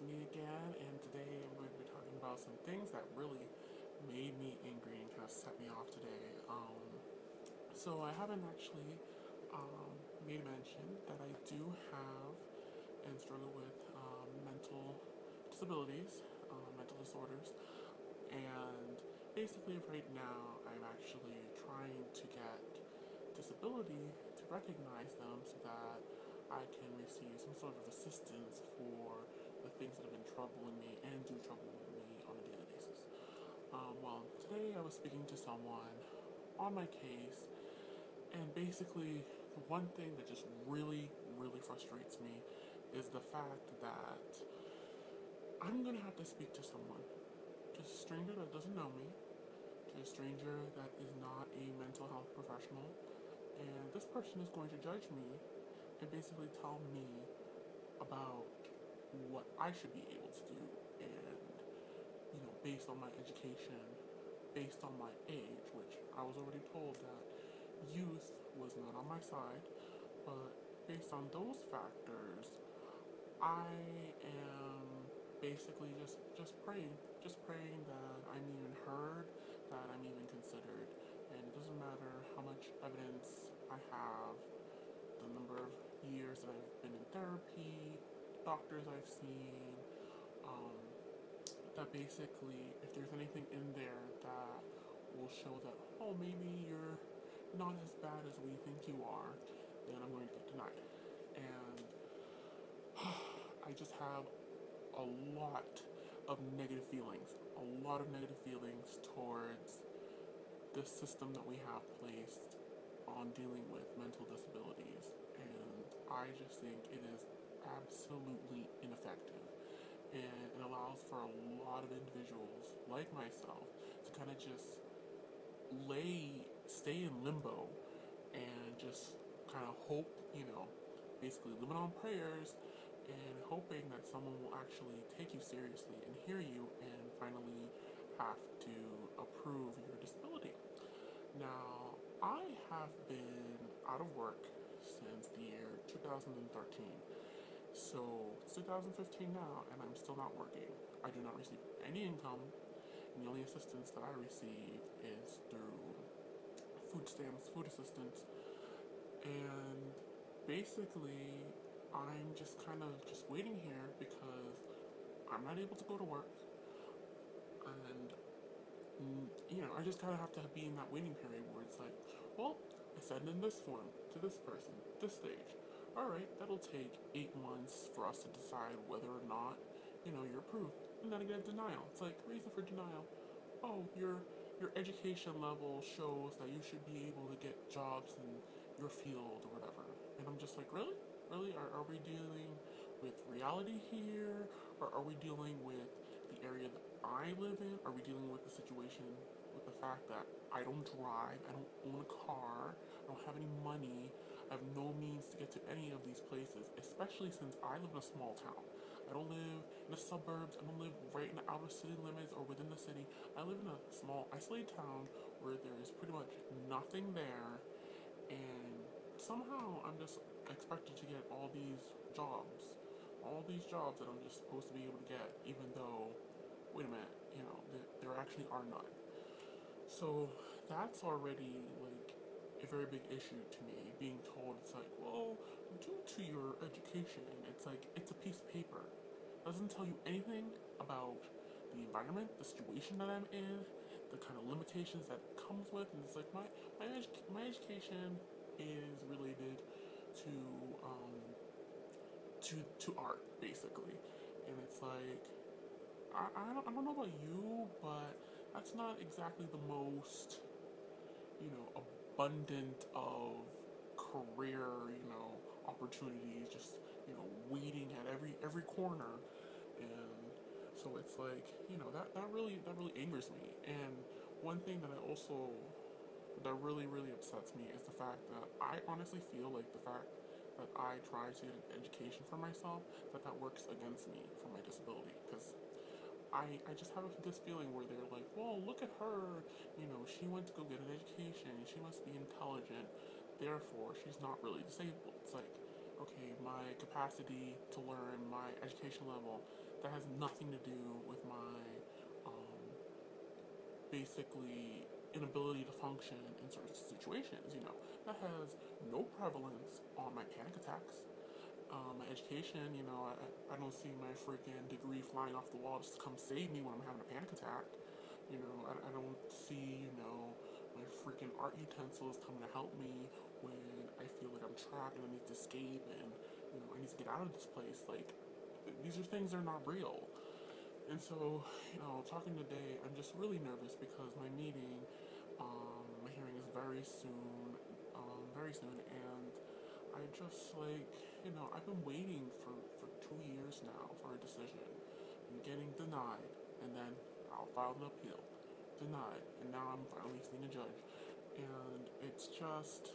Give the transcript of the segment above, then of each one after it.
me again, and today I'm going to be talking about some things that really made me angry and kind of set me off today. So I haven't actually made mention that I do have and struggle with mental disabilities, mental disorders, and basically right now I'm actually trying to get disability to recognize them so that I can receive some sort of assistance for the things that have been troubling me and do trouble me on a daily basis. Well, today I was speaking to someone on my case, and basically, the one thing that just really frustrates me is the fact that I'm gonna have to speak to someone, just a stranger that doesn't know me, to a stranger that is not a mental health professional, and this person is going to judge me and basically tell me about what I should be able to do, and based on my education, based on my age, which I was already told that youth was not on my side, but based on those factors, I am basically just praying that I'm even heard, that I'm even considered, and it doesn't matter how much evidence I have, the number of years that I've been in therapy, doctors I've seen, um, that basically, if there's anything in there that will show that, oh, maybe you're not as bad as we think you are, then I'm going to get denied. And I just have a lot of negative feelings, towards the system that we have placed on dealing with mental disabilities. And I just think it is absolutely ineffective. And it allows for a lot of individuals like myself to kind of just stay in limbo and just kind of hope, basically living on prayers and hoping that someone will actually take you seriously and hear you and finally have to approve your disability. Now, I have been out of work since the year 2013. So it's 2015 now, and I'm still not working. I do not receive any income, and the only assistance that I receive is through food stamps, food assistance, and basically, I'm just kind of just waiting here because I'm not able to go to work, and I just kind of have to be in that waiting period where it's like, well, I send in this form to this person, this stage. All right, that'll take 8 months for us to decide whether or not, you're approved. And then I get a denial. It's like, reason for denial. Oh, your education level shows that you should be able to get jobs in your field or whatever. And I'm just like, really? Really? Are we dealing with reality here? Or are we dealing with the area that I live in? Are we dealing with the situation with the fact that I don't drive, I don't own a car, I don't have any money, I have no means to get to any of these places, especially since I live in a small town. I don't live in the suburbs, I don't live right in the outer city limits or within the city. I live in a small, isolated town where there is pretty much nothing there, and somehow I'm just expected to get all these jobs that I'm just supposed to be able to get, even though, wait a minute, there actually are none. So that's already like a very big issue to me. Being told it's like, well, due to your education, it's like it's a piece of paper. It doesn't tell you anything about the environment, the situation that I'm in, the kind of limitations that it comes with, and it's like my education is related to to art basically, and it's like I don't know about you, but that's not exactly the most, abundant of career, opportunities, just, waiting at every corner. And so it's like, that really angers me. And one thing that really upsets me is the fact that I honestly feel like the fact that I try to get an education for myself, that works against me for my disability. Because I just have this feeling where they're like, well, look at her, she went to go get an education, she must be intelligent, therefore she's not really disabled. It's like, okay, my capacity to learn, my education level, that has nothing to do with my um, basically inability to function in certain situations. That has no prevalence on my panic attacks. My education, I don't see my freaking degree flying off the wall just to come save me when I'm having a panic attack. I don't see, my freaking art utensils coming to help me when I feel like I'm trapped and I need to escape and, I need to get out of this place. Like, these are things that are not real. And so, talking today, I'm just really nervous because my meeting, my hearing is very soon, and I just like, I've been waiting for 2 years now for a decision. I'm getting denied, and then I'll file an appeal. Denied, and now I'm finally seeing a judge. And it's just,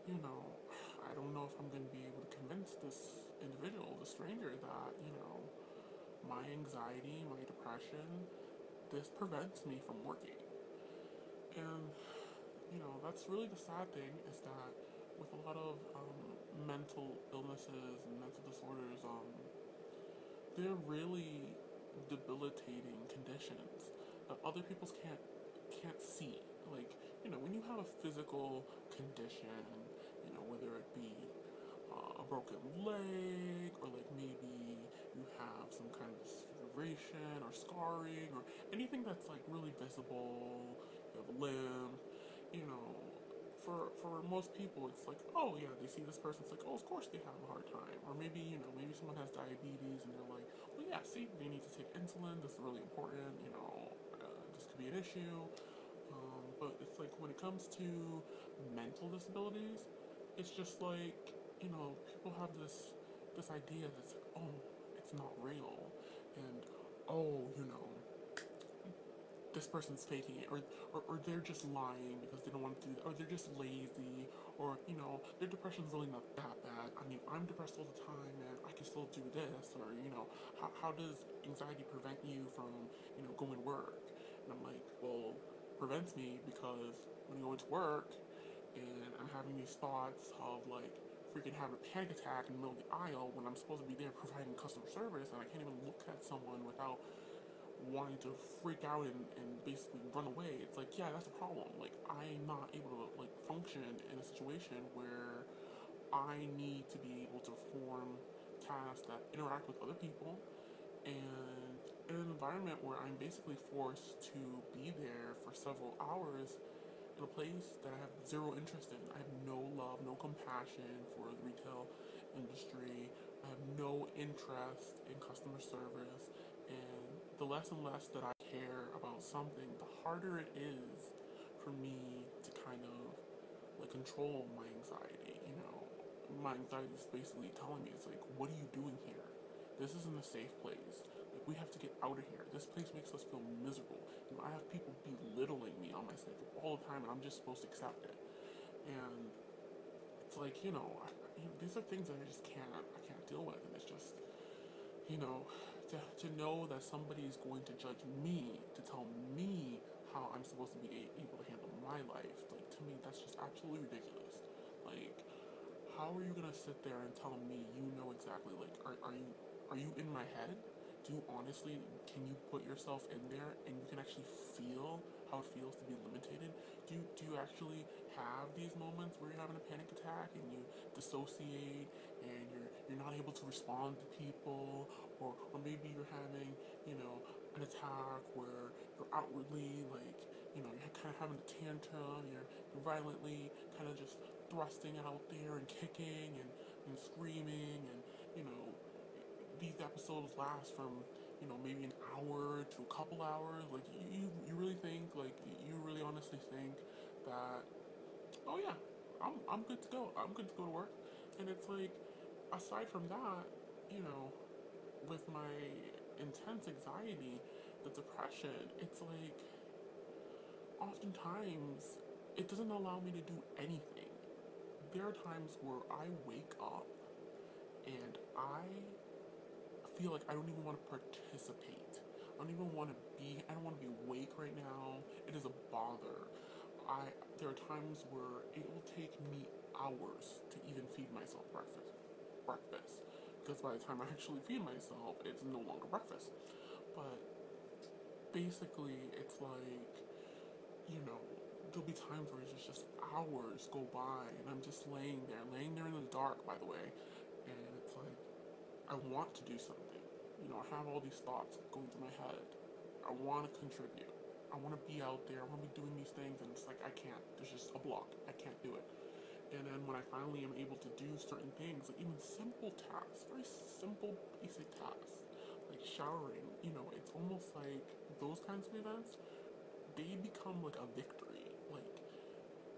I don't know if I'm going to be able to convince this individual, the stranger, that, my anxiety, my depression, this prevents me from working. And, that's really the sad thing is that with a lot of mental illnesses and mental disorders, they're really debilitating conditions that other people can't see. Like, when you have a physical condition, whether it be a broken leg or like maybe you have some kind of disfiguration or scarring or anything that's like really visible, you have a limb, you know, for most people it's like, oh yeah, they see this person, it's like, oh, of course they have a hard time. Or maybe, maybe someone has diabetes and they're like, well yeah, see, they need to take insulin, this is really important, this could be an issue. But it's like when it comes to mental disabilities, it's just like, people have this idea that's like, oh, it's not real, and oh, this person's faking it, or they're just lying because they don't want to do that, or they're just lazy, or their depression's really not that bad. I mean, I'm depressed all the time and I can still do this, or how does anxiety prevent you from going to work? And I'm like, well, prevents me because when I go into work and I'm having these thoughts of like freaking having a panic attack in the middle of the aisle when I'm supposed to be there providing customer service, and I can't even look at someone without wanting to freak out and basically run away. It's like, yeah, that's a problem. Like, I'm not able to like function in a situation where I need to be able to perform tasks that interact with other people, and in an environment where I'm basically forced to be there for several hours in a place that I have zero interest in. I have no love, no compassion for the retail industry. I have no interest in customer service. And the less and less that I care about something, the harder it is for me to kind of like control my anxiety. My anxiety is basically telling me, it's like, what are you doing here? This isn't a safe place. Like, we have to get out of here. This place makes us feel miserable. I have people belittling me on my schedule all the time, and I'm just supposed to accept it. And it's like, these are things that I can't deal with, and it's just, to know that somebody is going to judge me, to tell me how I'm supposed to be able to handle my life, like, to me, that's just absolutely ridiculous. Like, how are you gonna sit there and tell me you know exactly, like, are you in my head? Do you honestly, can you put yourself in there and you can actually feel how it feels to be limited? Do you actually have these moments where you're having a panic attack and you dissociate and you're not able to respond to people, or maybe you're having, an attack where you're outwardly like, you're kind of having a tantrum, you're violently kind of just thrusting out there and kicking and screaming, and these episodes last from maybe an hour to a couple hours. Like, you really think, like, you really honestly think that, oh yeah, I'm good to go, I'm good to go to work. And it's like, aside from that, with my intense anxiety, the depression, it's like oftentimes it doesn't allow me to do anything. There are times where I wake up and I feel like I don't even want to participate. I don't even want to I don't want to be awake right now. It is a bother. There are times where it will take me hours to even feed myself breakfast. because by the time I actually feed myself, it's no longer breakfast. But basically, it's like, you know, there'll be times where it's just hours go by, and I'm just laying there in the dark, by the way, and it's like, I want to do something. You know, I have all these thoughts going through my head. I want to contribute. I want to be out there. I want to be doing these things, and it's like, I can't. There's just a block. I can't do it. And then when I finally am able to do certain things, like even simple tasks, very simple, basic tasks, like showering, you know, it's almost like those kinds of events, they become like a victory. Like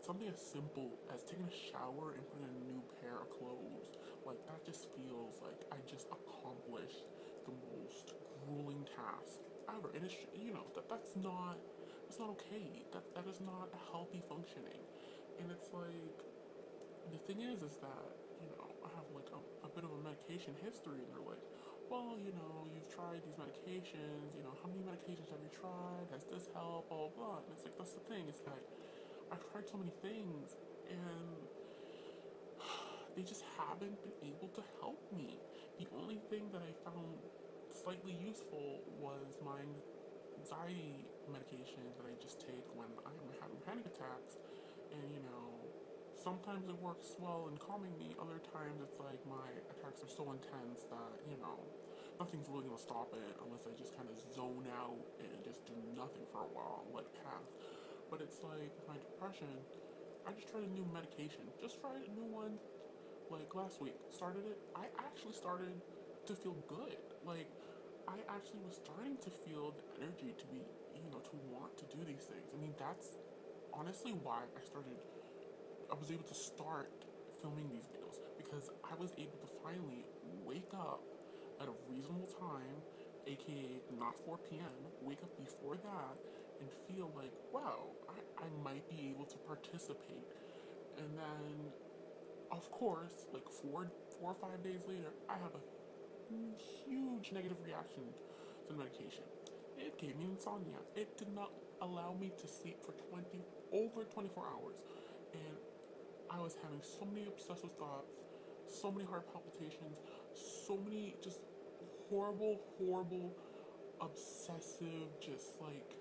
something as simple as taking a shower and putting a new pair of clothes, like that just feels like I just accomplished the most grueling task ever. And it's, you know, that's not okay. That is not a healthy functioning. And it's like the thing is that, you know, I have like a bit of a medication history, and they're like, well, you know, you've tried these medications, you know, how many medications have you tried? Has this helped? Blah, blah, blah. And it's like, that's the thing, it's like, I've tried so many things, and they just haven't been able to help me. The only thing that I found slightly useful was my anxiety medication that I just take when I'm having panic attacks, and you know, sometimes it works well in calming me. Other times it's like my attacks are so intense that, you know, nothing's really gonna stop it unless I just kind of zone out and just do nothing for a while and let it pass. But it's like with my depression, I just tried a new medication. Just tried a new one like last week. Started it. I actually started to feel good. Like I actually was starting to feel the energy to be, you know, to want to do these things. I mean, that's honestly why I was able to start filming these videos, because I was able to finally wake up at a reasonable time, aka not 4 p.m., wake up before that and feel like, wow, I might be able to participate. And then, of course, like four or 5 days later, I have a huge negative reaction to the medication. It gave me insomnia. It did not allow me to sleep for over 24 hours. And I was having so many obsessive thoughts, so many heart palpitations, so many just horrible, obsessive, just like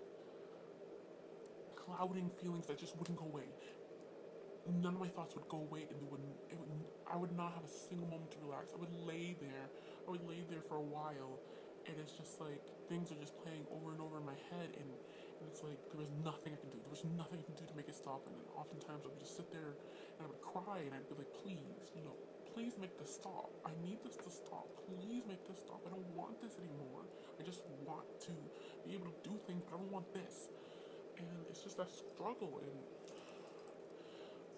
clouding feelings that just wouldn't go away. None of my thoughts would go away, and I would not have a single moment to relax. I would lay there. I would lay there for a while, and it's just like things are just playing over and over in my head, and it's like there was nothing I could do. There was nothing I could do to make it stop. And then oftentimes I would just sit there and I would cry, and I'd be like, please, you know, please make this stop. I need this to stop. Please make this stop. I don't want this anymore. I just want to be able to do things, but I don't want this. And it's just that struggle, and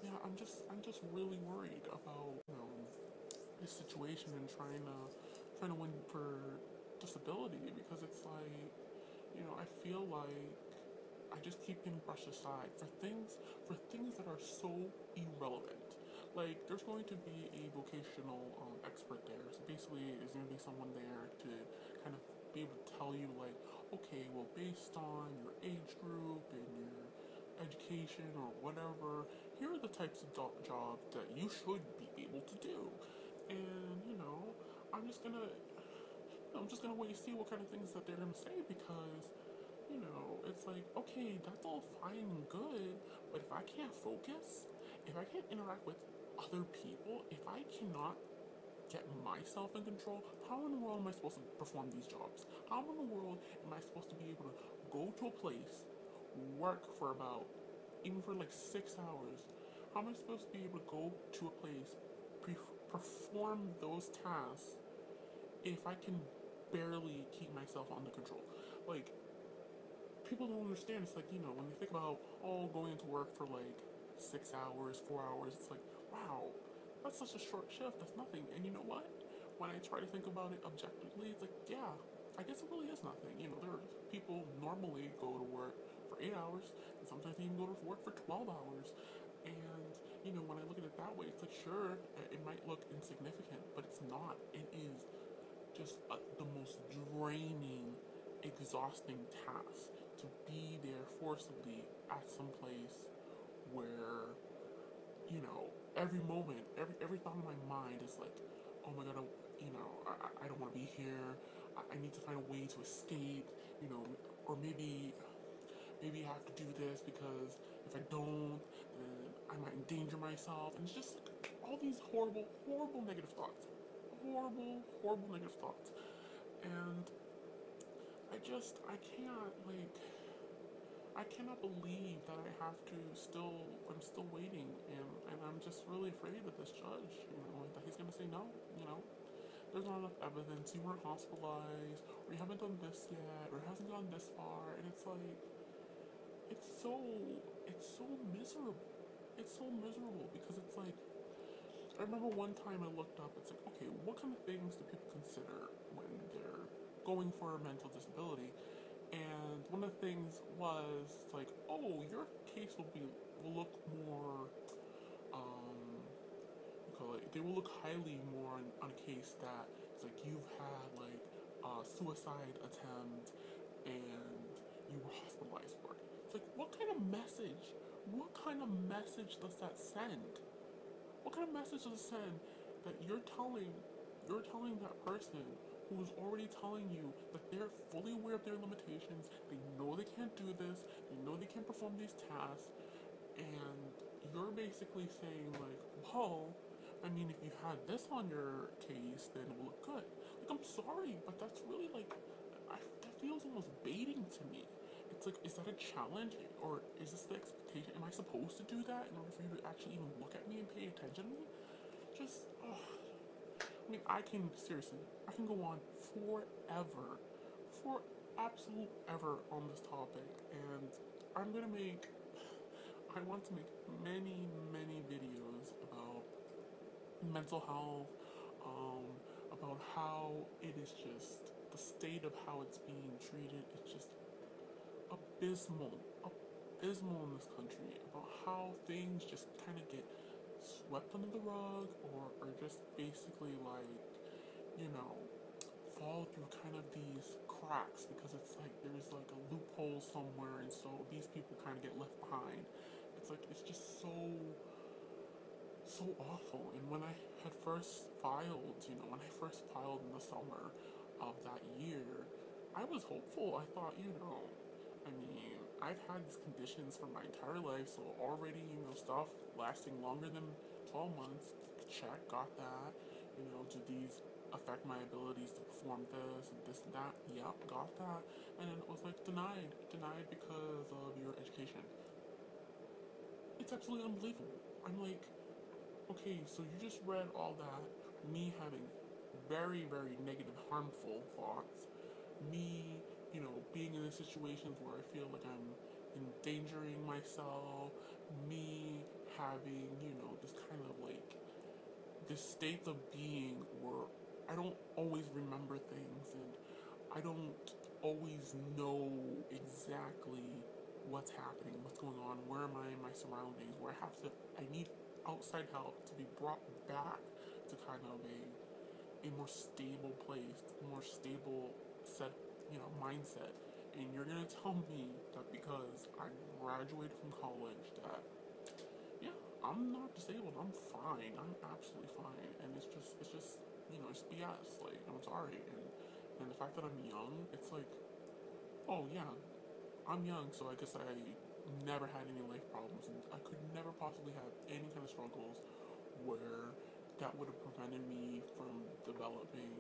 yeah, I'm just really worried about, you know, this situation and trying to win for disability, because it's like, you know, I feel like I just keep getting brushed aside for things that are so irrelevant. Like there's going to be a vocational expert there, so basically there's going to be someone there to kind of be able to tell you like, okay, well based on your age group and your education or whatever, here are the types of jobs that you should be able to do. And you know, I'm just gonna, I'm just gonna wait and see what kind of things that they're gonna say, because you know, it's like, okay, that's all fine and good, but if I can't focus, if I can't interact with other people, if I cannot get myself in control, how in the world am I supposed to perform these jobs? How in the world am I supposed to be able to go to a place, work for about, even for like 6 hours? How am I supposed to be able to go to a place, perform those tasks, if I can barely keep myself under control? Like, people don't understand. It's like, you know, when they think about, oh, going into work for like 6 hours, 4 hours, it's like, wow, that's such a short shift. That's nothing. And you know what? When I try to think about it objectively, it's like, yeah, I guess it really is nothing. You know, there are people normally go to work for 8 hours, and sometimes they even go to work for 12 hours. And, you know, when I look at it that way, it's like, sure, it might look insignificant, but it's not. It is just the most draining, exhausting task to be there forcibly at some place where, you know, every moment, every thought in my mind is like, oh my god, I don't want to be here. I need to find a way to escape, or maybe I have to do this because if I don't, then I might endanger myself. And it's just all these horrible, horrible negative thoughts. Horrible, horrible negative thoughts. And I cannot believe that I'm still waiting. And I'm just really afraid of this judge, that he's going to say no, there's not enough evidence, you weren't hospitalized, or you haven't done this yet, or it hasn't gone this far. And it's like, it's so miserable. It's so miserable because it's like, I remember one time I looked up, it's like, okay, what kind of things do people consider when they're going for a mental disability? And one of the things was, it's like, oh, your case will look more, they will look highly more on a case that it's like you've had like a suicide attempt and you were hospitalized for it. It's like, what kind of message? What kind of message does that send? What kind of message does it send that you're telling that person who's already telling you that they're fully aware of their limitations, they know they can't do this, they know they can't perform these tasks, and you're basically saying like, well, I mean, if you had this on your case, then it will look good. Like, I'm sorry, but that's really like, that feels almost baiting to me. It's like, is that a challenge, or is this the expectation? Am I supposed to do that in order for you to actually even look at me and pay attention to me? Just, I mean, I can go on forever, for absolute ever on this topic, and I want to make many, many videos about mental health, about how it is just the state of how it's being treated. It's just abysmal, abysmal in this country, about how things just kind of get swept under the rug, or just basically like, you know, fall through kind of these cracks because it's like there's like a loophole somewhere, and so these people kind of get left behind. It's like, it's just so awful. And when I had first filed, when I first filed in the summer of that year, I was hopeful. I thought, I mean, I've had these conditions for my entire life, so already, stuff lasting longer than 12 months, check, got that. Do these affect my abilities to perform this and that? Yep, got that. And then it was like denied because of your education. It's absolutely unbelievable. I'm like, okay, so you just read all that, me having very, very negative, harmful thoughts, me, being in situations where I feel like I'm endangering myself, me having, this kind of like, this state of being where I don't always remember things, and I don't always know exactly what's happening, what's going on, where am I in my surroundings, where I need outside help to be brought back to kind of a more stable place, a more stable mindset. And you're gonna tell me that because I graduated from college that, yeah, I'm not disabled, I'm fine, I'm absolutely fine, and it's just it's BS. Like, I'm sorry. And the fact that I'm young, it's like, oh yeah, I'm young, so I guess I never had any life problems, and I could never possibly have any kind of struggles where that would have prevented me from developing,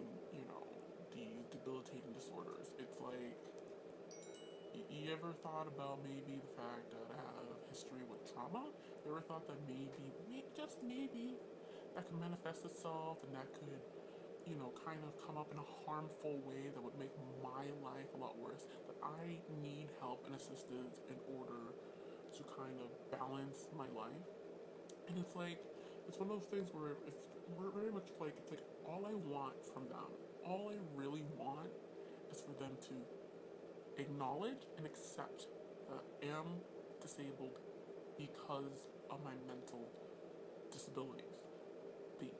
these debilitating disorders. It's like, you ever thought about maybe the fact that I have a history with trauma? You ever thought that maybe, just maybe, that could manifest itself and that could, kind of come up in a harmful way that would make my life a lot worse? That I need help and assistance in order to kind of balance my life. And it's like, it's one of those things where we're very much like, it's like, all I want from them, all I really want is for them to acknowledge and accept that I am disabled because of my mental disabilities. They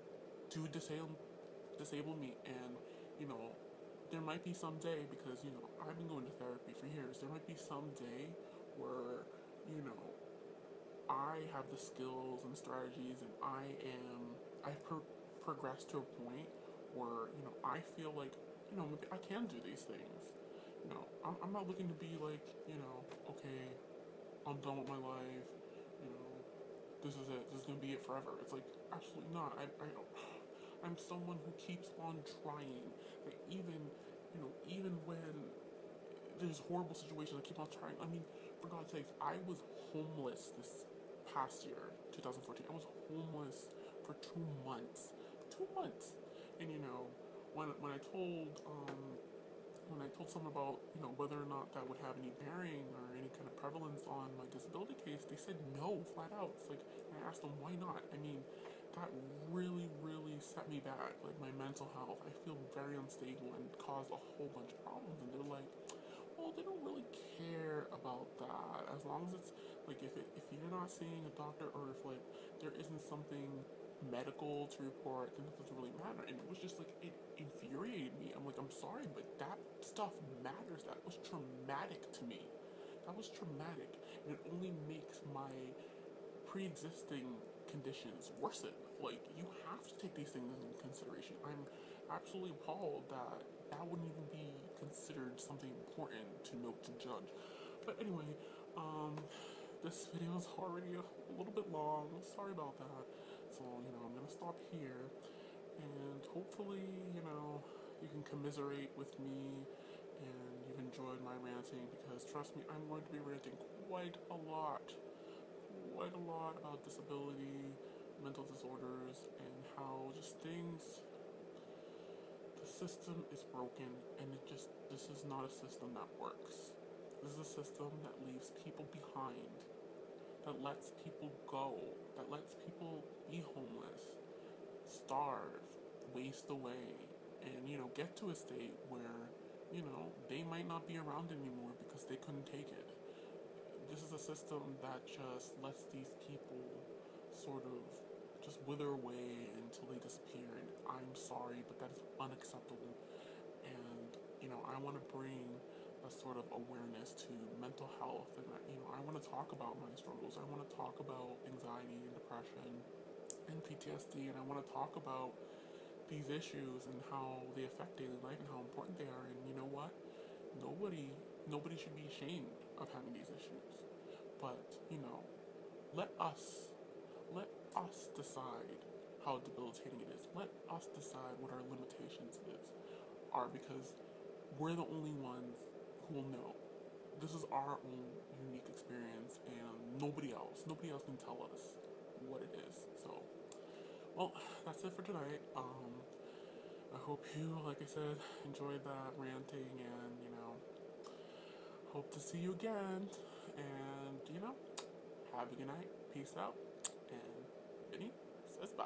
do disable me, and there might be some day, because I've been going to therapy for years, there might be some day where I have the skills and strategies, and I've progressed to a point or I feel like maybe I can do these things. I'm not looking to be like okay, I'm done with my life. You know, this is it. This is gonna be it forever. It's like absolutely not. I'm someone who keeps on trying. Like even when there's horrible situations, I keep on trying. I mean, for God's sakes, I was homeless this past year, 2014. I was homeless for 2 months. 2 months. And when I told someone about whether or not that would have any bearing or any kind of prevalence on my disability case, they said no, flat out. It's like, and I asked them why not. I mean, that really, really set me back. Like my mental health, I feel very unstable and caused a whole bunch of problems. And they're like, well, they don't really care about that as long as it's like if you're not seeing a doctor or if like there isn't something medical to report, then it doesn't really matter. And it was just like it infuriated me. I'm like, I'm sorry, but that stuff matters. That was traumatic to me. That was traumatic, and it only makes my pre-existing conditions worsen. Like you have to take these things into consideration. I'm absolutely appalled that that wouldn't even be considered something important to note to judge. But anyway, this video is already a little bit long. Sorry about that. So I'm gonna stop here, and hopefully you can commiserate with me and you've enjoyed my ranting, because trust me, I'm going to be ranting quite a lot about disability, mental disorders, and how just things, the system is broken, and this is not a system that works. This is a system that leaves people behind, that lets people go, that lets people be homeless, starve, waste away, and get to a state where they might not be around anymore because they couldn't take it. This is a system that just lets these people sort of just wither away until they disappear. And I'm sorry, but that is unacceptable. And I want to bring a sort of awareness to mental health, and I want to talk about my struggles. I want to talk about anxiety and depression and PTSD, and I want to talk about these issues and how they affect daily life and how important they are. And you know what? Nobody should be ashamed of having these issues. But let us let us decide how debilitating it is. Let us decide what our limitations are, because we're the only ones who will know. This is our own unique experience, and nobody else can tell us what it is. So, well, that's it for tonight. I hope you, like I said, enjoyed that ranting, and hope to see you again. And have a good night. Peace out. And Vinny says bye.